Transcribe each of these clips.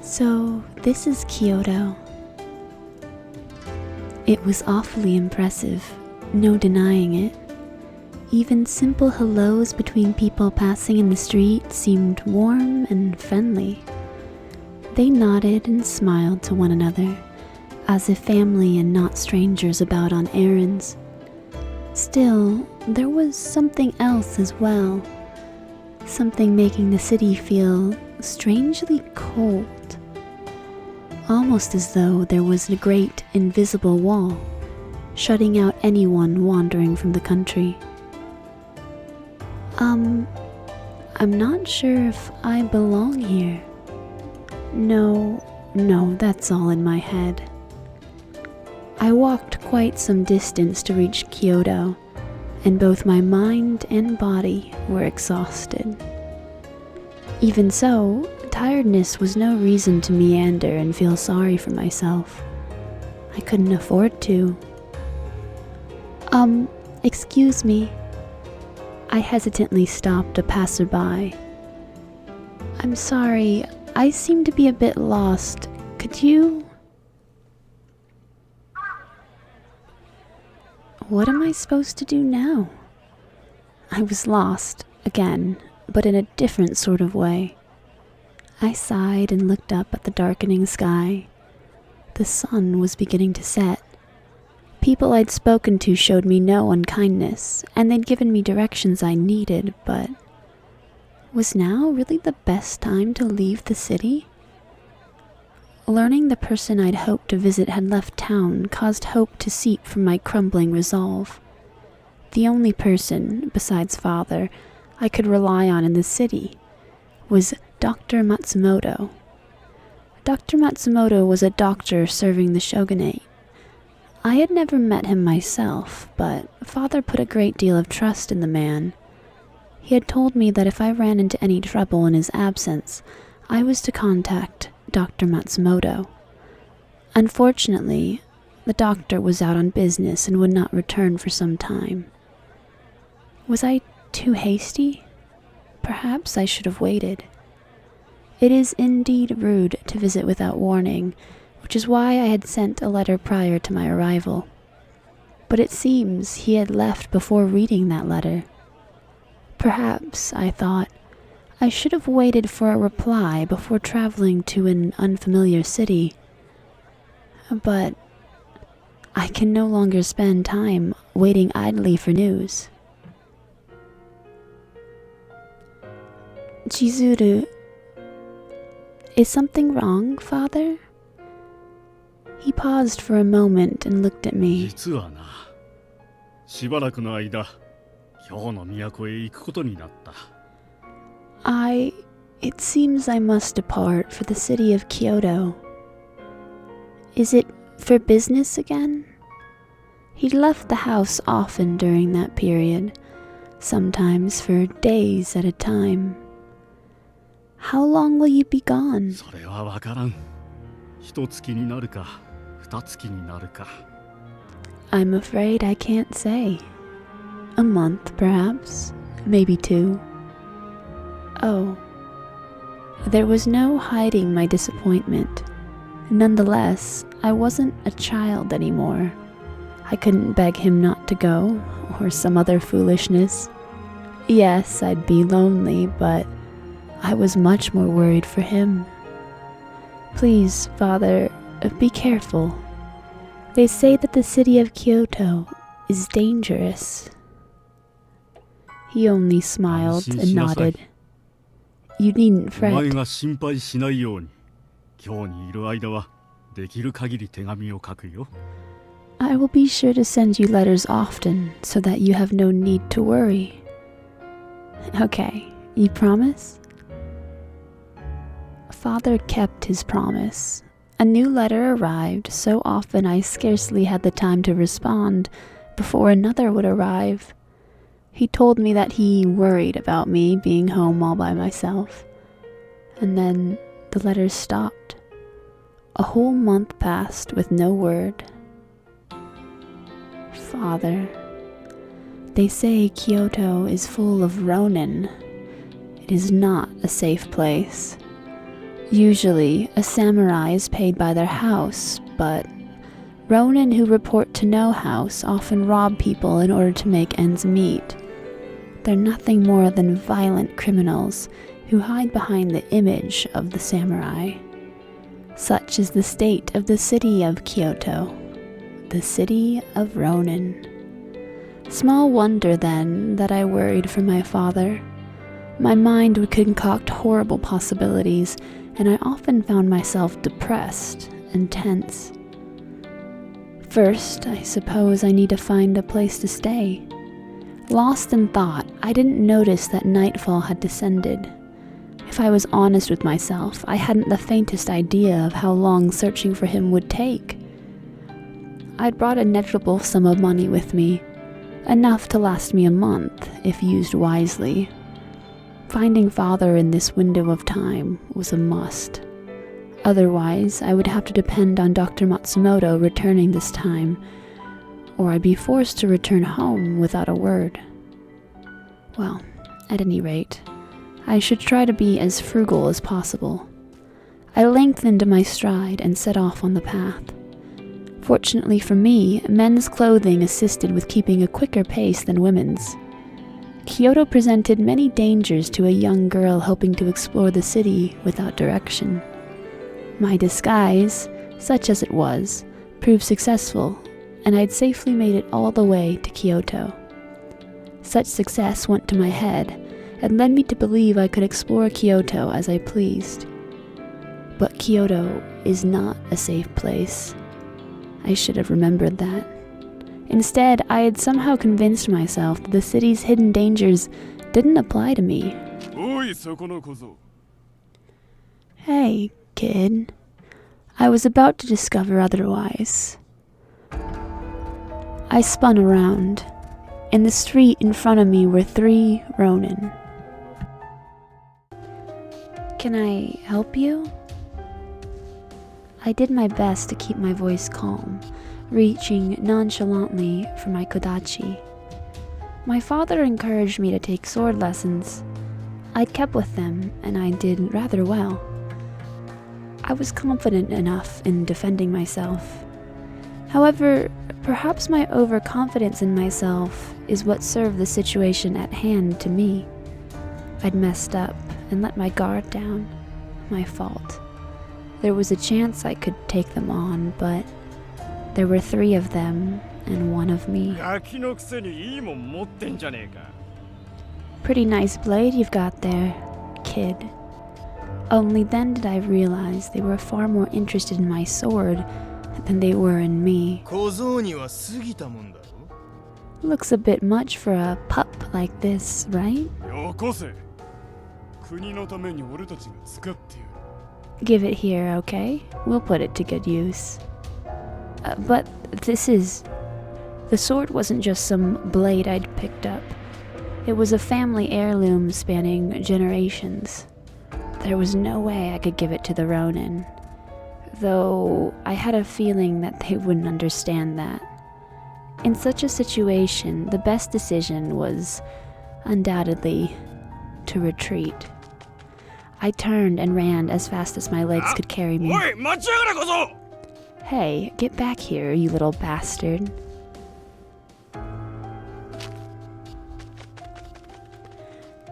So, this is Kyoto. It was awfully impressive, no denying it. Even simple hellos between people passing in the street seemed warm and friendly. They nodded and smiled to one another, as if family and not strangers about on errands. Still, there was something else as well. Something making the city feel strangely cold. Almost as though there was a great invisible wall, shutting out anyone wandering from the country. I'm not sure if I belong here. No, that's all in my head. I walked quite some distance to reach Kyoto, and both my mind and body were exhausted. Even so, tiredness was no reason to meander and feel sorry for myself. I couldn't afford to. Excuse me. I hesitantly stopped a passerby. I'm sorry, I seem to be a bit lost. Could you? What am I supposed to do now? I was lost, again, but in a different sort of way. I sighed and looked up at the darkening sky. The sun was beginning to set. People I'd spoken to showed me no unkindness, and they'd given me directions I needed, but was now really the best time to leave the city? Learning the person I'd hoped to visit had left town caused hope to seep from my crumbling resolve. The only person, besides father, I could rely on in the city was Dr. Matsumoto. Dr. Matsumoto was a doctor serving the shogunate. I had never met him myself, but father put a great deal of trust in the man. He had told me that if I ran into any trouble in his absence, I was to contact Dr. Matsumoto. Unfortunately, the doctor was out on business and would not return for some time. Was I too hasty? Perhaps I should have waited. It is indeed rude to visit without warning, which is why I had sent a letter prior to my arrival. But it seems he had left before reading that letter. Perhaps, I thought, I should have waited for a reply before traveling to an unfamiliar city. But I can no longer spend time waiting idly for news. Chizuru, is something wrong, father? He paused for a moment and looked at me. 実はな、しばらくの間、京の都へ行くことになった。It seems I must depart for the city of Kyoto. Is it for business again? He'd left the house often during that period, sometimes for days at a time. How long will you be gone? それはわからん。一月になるか、二月になるか。I'm afraid I can't say. A month, perhaps. Maybe 2. Oh. There was no hiding my disappointment. Nonetheless, I wasn't a child anymore. I couldn't beg him not to go, or some other foolishness. Yes, I'd be lonely, but I was much more worried for him. Please, father, be careful. They say that the city of Kyoto is dangerous. He only smiled and nodded. You needn't お前 fret. が心配しないように、京にいる間はできる限り手紙を書くよ。I will be sure to send you letters often so that you have no need to worry. Okay, you promise? Father kept his promise. A new letter arrived so often I scarcely had the time to respond before another would arrive. He told me that he worried about me being home all by myself. And then the letters stopped. A whole month passed with no word. Father, they say Kyoto is full of ronin. It is not a safe place. Usually, a samurai is paid by their house, but ronin who report to no house often rob people in order to make ends meet. They're nothing more than violent criminals who hide behind the image of the samurai. Such is the state of the city of Kyoto, the city of ronin. Small wonder, then, that I worried for my father. My mind would concoct horrible possibilities, and I often found myself depressed and tense. First, I suppose I need to find a place to stay. Lost in thought, I didn't notice that nightfall had descended. If I was honest with myself, I hadn't the faintest idea of how long searching for him would take. I'd brought a negligible sum of money with me, enough to last me a month if used wisely. Finding father in this window of time was a must. Otherwise, I would have to depend on Dr. Matsumoto returning this time, or I'd be forced to return home without a word. Well, at any rate, I should try to be as frugal as possible. I lengthened my stride and set off on the path. Fortunately for me, men's clothing assisted with keeping a quicker pace than women's. Kyoto presented many dangers to a young girl hoping to explore the city without direction. My disguise, such as it was, proved successful, and I'd safely made it all the way to Kyoto. Such success went to my head and led me to believe I could explore Kyoto as I pleased. But Kyoto is not a safe place. I should have remembered that. Instead, I had somehow convinced myself that the city's hidden dangers didn't apply to me. Hey, kid. I was about to discover otherwise. I spun around. In the street in front of me were 3 ronin. Can I help you? I did my best to keep my voice calm, reaching nonchalantly for my kodachi. My father encouraged me to take sword lessons. I'd kept with them, and I did rather well. I was confident enough in defending myself. However, perhaps my overconfidence in myself is what served the situation at hand to me. I'd messed up and let my guard down. My fault. There was a chance I could take them on, but there were 3 of them and 1 of me. Pretty nice blade you've got there, kid. Only then did I realize they were far more interested in my sword than they were in me. Looks a bit much for a pup like this, right? Give it here, okay? We'll put it to good use. But the sword wasn't just some blade I'd picked up. It was a family heirloom spanning generations. There was no way I could give it to the Ronin, though I had a feeling that they wouldn't understand that. In such a situation, the best decision was, undoubtedly, to retreat. I turned and ran as fast as my legs could carry me. Hey, get back here, you little bastard.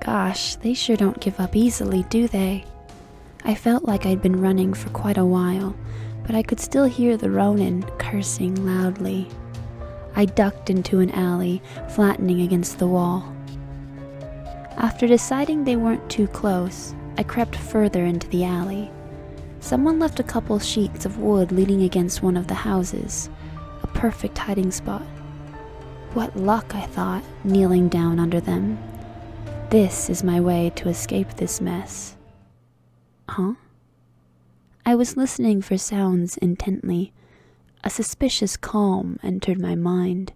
Gosh, they sure don't give up easily, do they? I felt like I'd been running for quite a while, but I could still hear the Ronin cursing loudly. I ducked into an alley, flattening against the wall. After deciding they weren't too close, I crept further into the alley. Someone left a couple sheets of wood leaning against one of the houses, a perfect hiding spot. What luck, I thought, kneeling down under them. This is my way to escape this mess. Huh? I was listening for sounds intently. A suspicious calm entered my mind.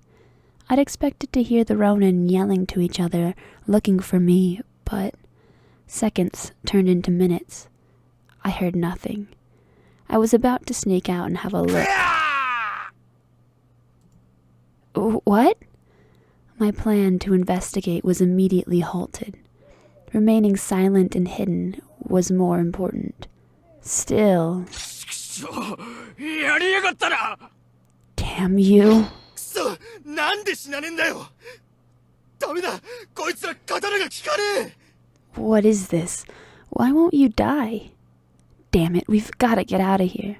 I'd expected to hear the Ronin yelling to each other, looking for me, but seconds turned into minutes. I heard nothing. I was about to sneak out and have a look. What? My plan to investigate was immediately halted. Remaining silent and hidden was more important. Still... Damn you. What is this? Why won't you die? Damn it, we've got to get out of here.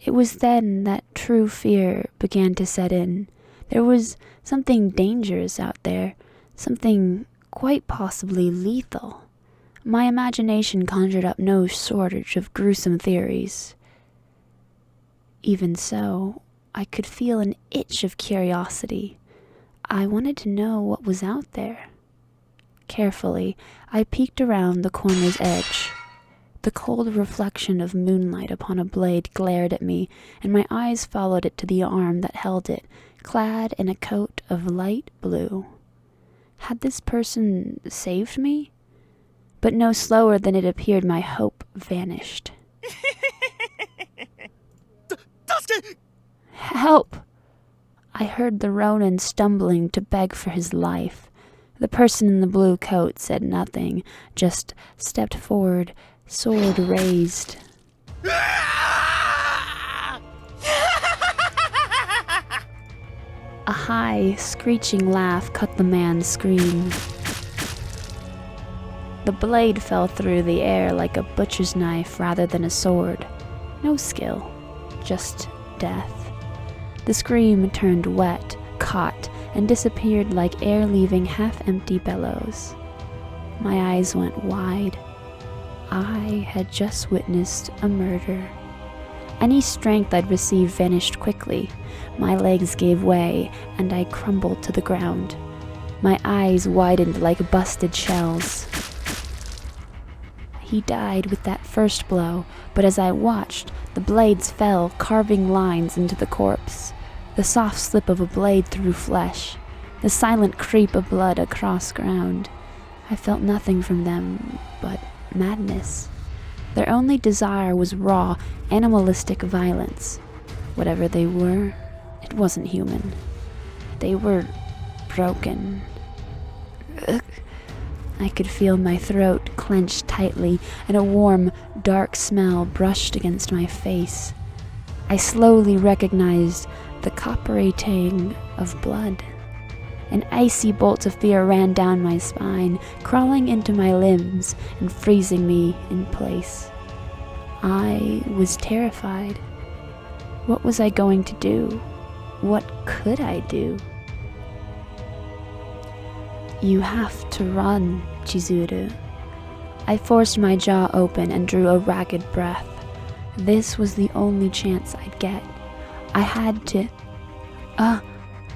It was then that true fear began to set in. There was something dangerous out there, something quite possibly lethal. My imagination conjured up no shortage of gruesome theories. Even so, I could feel an itch of curiosity. I wanted to know what was out there. Carefully, I peeked around the corner's edge. The cold reflection of moonlight upon a blade glared at me, and my eyes followed it to the arm that held it, clad in a coat of light blue. Had this person saved me? But no slower than it appeared, my hope vanished. Help! I heard the Ronin stumbling to beg for his life. The person in the blue coat said nothing, just stepped forward, sword raised. A high, screeching laugh cut the man's scream. The blade fell through the air like a butcher's knife rather than a sword. No skill, just death. The scream turned wet, caught, and disappeared like air leaving half-empty bellows. My eyes went wide. I had just witnessed a murder. Any strength I'd received vanished quickly. My legs gave way, and I crumbled to the ground. My eyes widened like busted shells. He died with that first blow, but as I watched, the blades fell, carving lines into the corpse. The soft slip of a blade through flesh, the silent creep of blood across ground. I felt nothing from them but madness. Their only desire was raw, animalistic violence. Whatever they were, it wasn't human. They were broken, I could feel my throat clenched tightly, and a warm, dark smell brushed against my face. I slowly recognized the coppery tang of blood. An icy bolt of fear ran down my spine, crawling into my limbs and freezing me in place. I was terrified. What was I going to do? What could I do? You have to run, Chizuru. I forced my jaw open and drew a ragged breath. This was the only chance I'd get. I had to...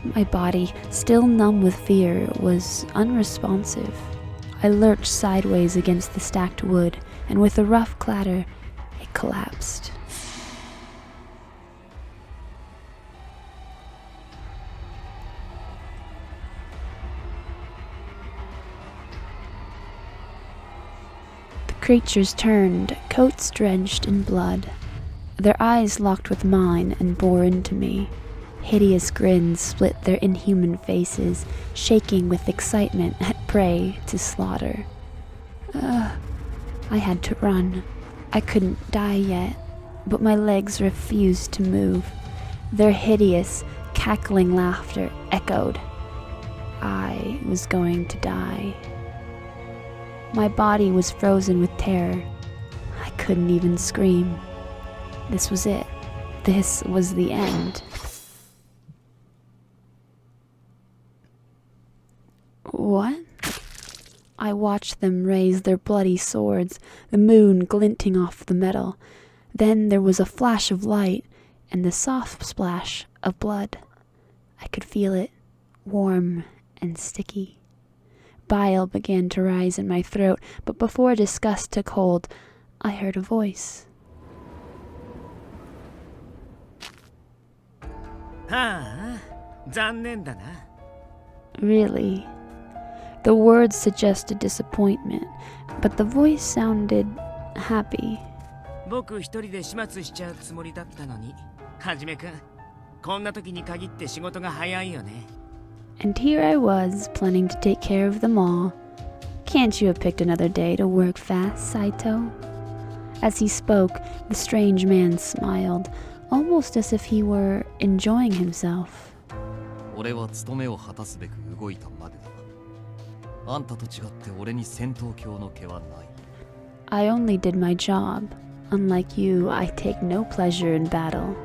My body, still numb with fear, was unresponsive. I lurched sideways against the stacked wood, and with a rough clatter, it collapsed. The creatures turned, coats drenched in blood. Their eyes locked with mine and bore into me. Hideous grins split their inhuman faces, shaking with excitement at prey to slaughter. I had to run. I couldn't die yet, but my legs refused to move. Their hideous, cackling laughter echoed. I was going to die. My body was frozen with terror. I couldn't even scream. This was it. This was the end. What? I watched them raise their bloody swords, the moon glinting off the metal. Then there was a flash of light and the soft splash of blood. I could feel it, warm and sticky. Bile began to rise in my throat, but before disgust took hold, I heard a voice. Really? The words suggested disappointment, but the voice sounded happy. And here I was, planning to take care of them all. Can't you have picked another day to work fast, Saito? As he spoke, the strange man smiled, almost as if he were enjoying himself. I only did my job. Unlike you, I take no pleasure in battle.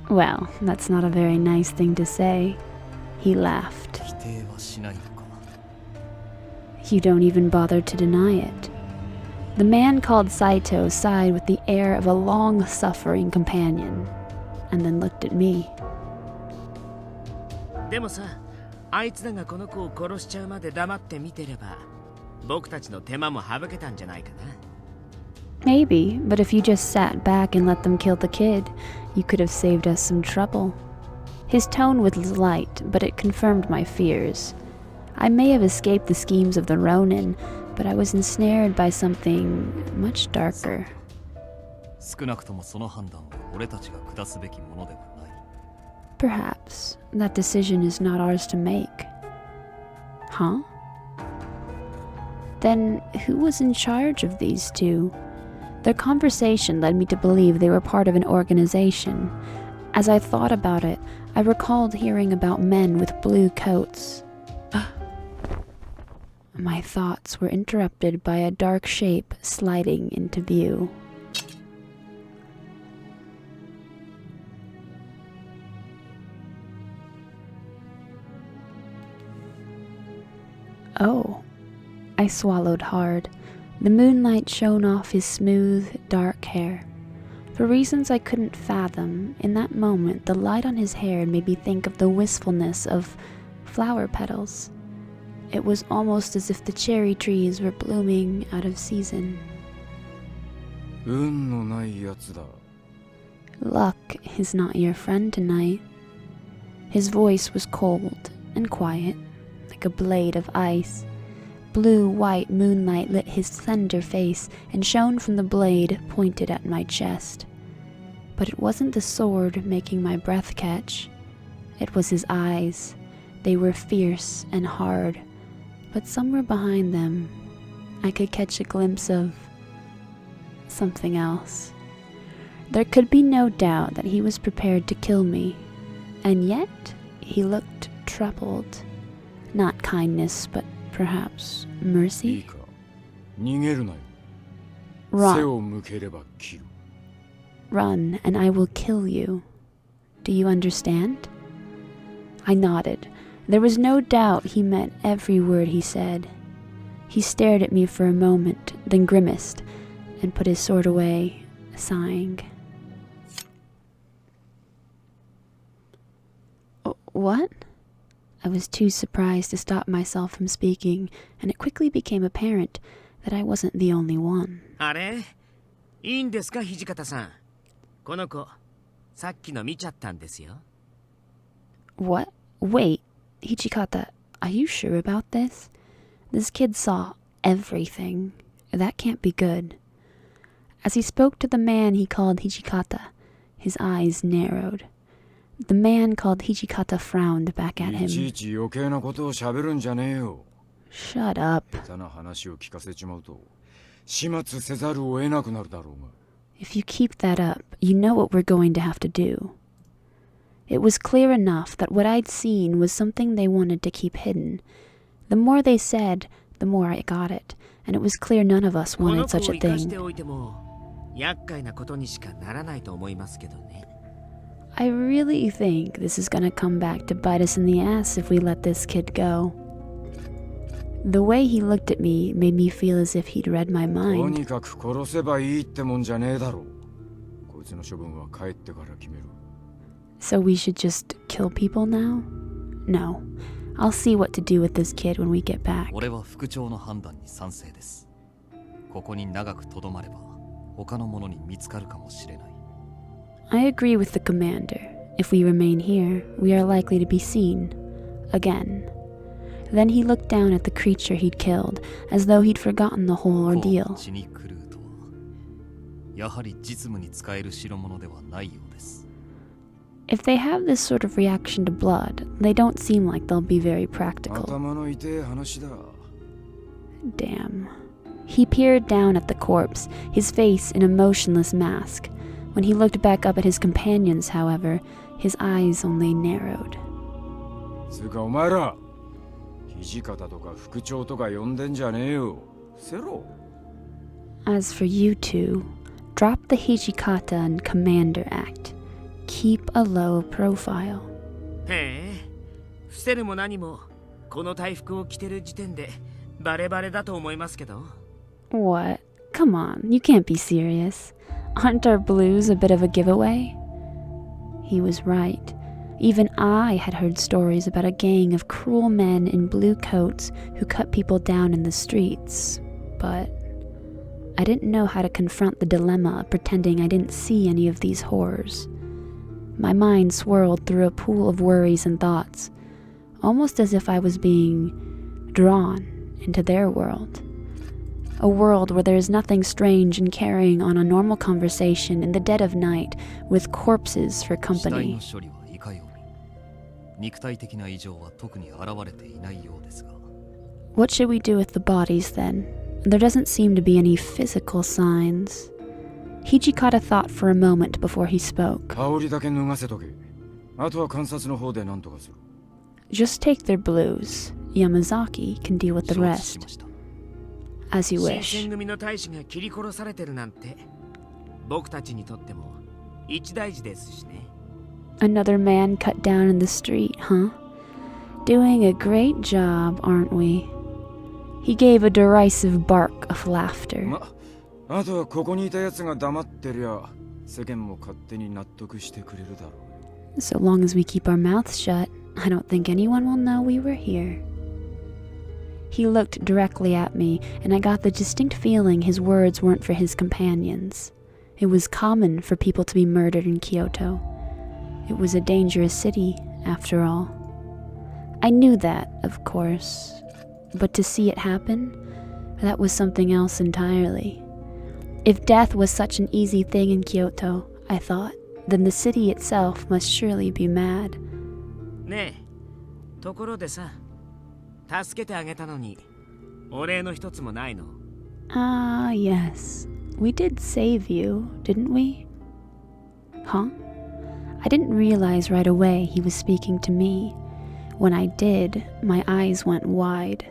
Well, that's not a very nice thing to say. He laughed. You don't even bother to deny it. The man called Saito sighed with the air of a long-suffering companion, and then looked at me. Maybe, but if you just sat back and let them kill the kid, you could have saved us some trouble. His tone was light, but it confirmed my fears. I may have escaped the schemes of the Ronin, but I was ensnared by something much darker. Perhaps that decision is not ours to make. Huh? Then who was in charge of these two? Their conversation led me to believe they were part of an organization. As I thought about it, I recalled hearing about men with blue coats. My thoughts were interrupted by a dark shape sliding into view. Oh, I swallowed hard. The moonlight shone off his smooth, dark hair. For reasons I couldn't fathom, in that moment the light on his hair made me think of the wistfulness of flower petals. It was almost as if the cherry trees were blooming out of season. Luck is not your friend tonight. His voice was cold and quiet, like a blade of ice. Blue-white moonlight lit his slender face and shone from the blade pointed at my chest. But it wasn't the sword making my breath catch. It was his eyes. They were fierce and hard, but somewhere behind them, I could catch a glimpse of something else. There could be no doubt that he was prepared to kill me, and yet he looked troubled. Not kindness, but perhaps mercy. Run. Run, and I will kill you. Do you understand? I nodded. There was no doubt he meant every word he said. He stared at me for a moment, then grimaced, and put his sword away, sighing. What? I was too surprised to stop myself from speaking, and it quickly became apparent that I wasn't the only one. あれ？いいんですか、土方さん。この子、さっきの見ちゃったんですよ。What? Wait, Hichikata, are you sure about this? This kid saw everything. That can't be good. As he spoke to the man he called Hichikata, his eyes narrowed. The man called Hichikata frowned back at him. Shut up. If you keep that up, you know what we're going to have to do. It was clear enough that what I'd seen was something they wanted to keep hidden. The more they said, the more I got it, and it was clear none of us wanted such a thing. I really think this is gonna come back to bite us in the ass if we let this kid go. The way he looked at me made me feel as if he'd read my mind. So we should just kill people now? No. I'll see what to do with this kid when we get back. I agree with the commander. If we remain here, we are likely to be seen. Again. Then he looked down at the creature he'd killed, as though he'd forgotten the whole ordeal. If they have this sort of reaction to blood, they don't seem like they'll be very practical. Damn. He peered down at the corpse, his face in a motionless mask. When he looked back up at his companions, however, his eyes only narrowed. As for you two, drop the Hijikata and Commander act. Keep a low profile. へえ、伏せるも何もこの体服を着てる時点でバレバレだと思いますけど。What? Come on, you can't be serious. Aren't our blues a bit of a giveaway? He was right. Even I had heard stories about a gang of cruel men in blue coats who cut people down in the streets, but I didn't know how to confront the dilemma of pretending I didn't see any of these horrors. My mind swirled through a pool of worries and thoughts, almost as if I was being drawn into their world. A world where there is nothing strange in carrying on a normal conversation in the dead of night with corpses for company. What should we do with the bodies then? There doesn't seem to be any physical signs. Hijikata thought for a moment before he spoke. Just take their blues. Yamazaki can deal with the rest. As you wish. Shinsengumiの大使が切り殺されてるなんて、僕たちにとっても一大事ですしね。Another man cut down in the street, huh? Doing a great job, aren't we? He gave a derisive bark of laughter. So long as we keep our mouths shut, I don't think anyone will know we were here. He looked directly at me, and I got the distinct feeling his words weren't for his companions. It was common for people to be murdered in Kyoto. It was a dangerous city, after all. I knew that, of course, but to see it happen, that was something else entirely. If death was such an easy thing in Kyoto, I thought, then the city itself must surely be mad. ねえ、ところでさ、助けてあげたのに、お礼の一つもないの。Ah, yes. We did save you, didn't we? Huh? I didn't realize right away he was speaking to me. When I did, my eyes went wide.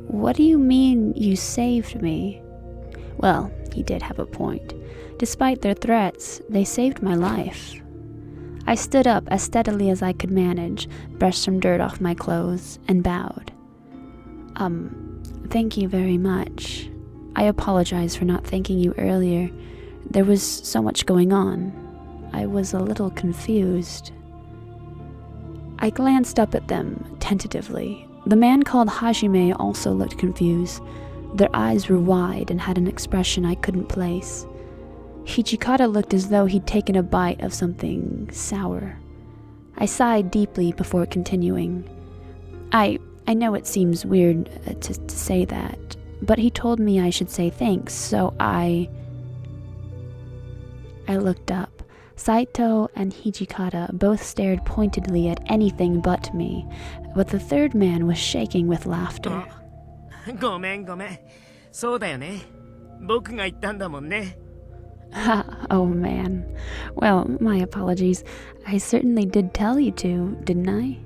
What do you mean you saved me? Well, he did have a point. Despite their threats, they saved my life. I stood up as steadily as I could manage, brushed some dirt off my clothes, and bowed. Thank you very much. I apologize for not thanking you earlier. There was so much going on. I was a little confused. I glanced up at them, tentatively. The man called Hajime also looked confused. Their eyes were wide and had an expression I couldn't place. Hijikata looked as though he'd taken a bite of something sour. I sighed deeply before continuing. I know it seems weird to say that, but he told me I should say thanks, so I looked up. Saito and Hijikata both stared pointedly at anything but me, but the third man was shaking with laughter. ごめん。そうだよね。僕が言ったんだもんね。Oh man. Well, my apologies. I certainly did tell you to, didn't I?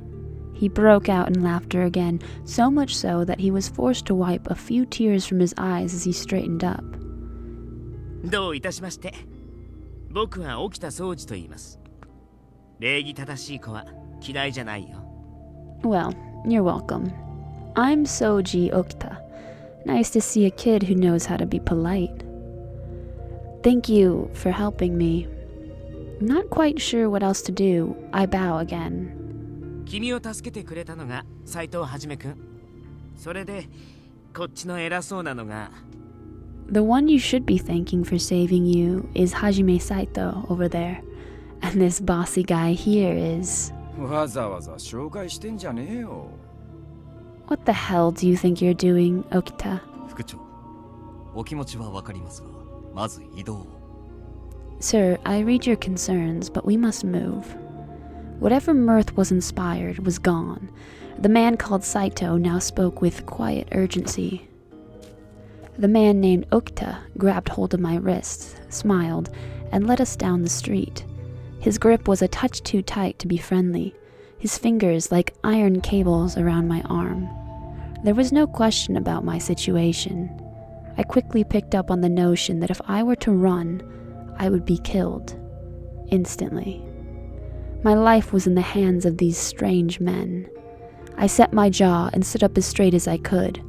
He broke out in laughter again, so much so that he was forced to wipe a few tears from his eyes as he straightened up. どういたしまして。僕は沖田総司と言います。礼儀正しい子は嫌いじゃないよ。Well, you're welcome. I'm Soji Okita. Nice to see a kid who knows how to be polite. Thank you for helping me. Not quite sure what else to do. I bow again. 君を助けてくれたのが斉藤はじめくん。それでこっちの偉そうなのが。The one you should be thanking for saving you is Hajime Saito over there. And this bossy guy here is... わざわざ紹介してんじゃねえよ。What the hell do you think you're doing, Okita? 副長、お気持ちはわかりますが、まず移動を。Sir, I read your concerns, but we must move. Whatever mirth was inspired was gone. The man called Saito now spoke with quiet urgency. The man named Okita grabbed hold of my wrists, smiled, and led us down the street. His grip was a touch too tight to be friendly, his fingers like iron cables around my arm. There was no question about my situation. I quickly picked up on the notion that if I were to run, I would be killed. Instantly. My life was in the hands of these strange men. I set my jaw and stood up as straight as I could.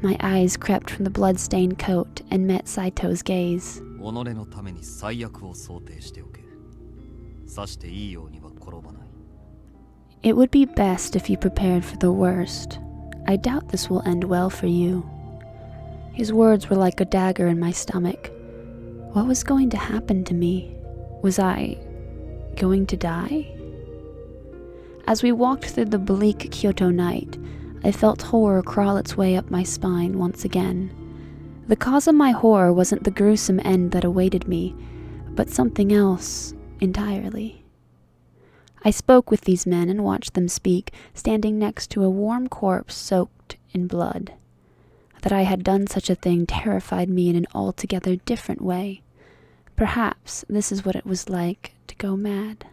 My eyes crept from the blood-stained coat and met Saito's gaze. 己のために最悪を想定しておけ。さしていいようには転ばない。It would be best if you prepared for the worst. I doubt this will end well for you. His words were like a dagger in my stomach. What was going to happen to me? Was I going to die? As we walked through the bleak Kyoto night, I felt horror crawl its way up my spine once again. The cause of my horror wasn't the gruesome end that awaited me, but something else entirely. I spoke with these men and watched them speak, standing next to a warm corpse soaked in blood. That I had done such a thing terrified me in an altogether different way. Perhaps this is what it was like to go mad.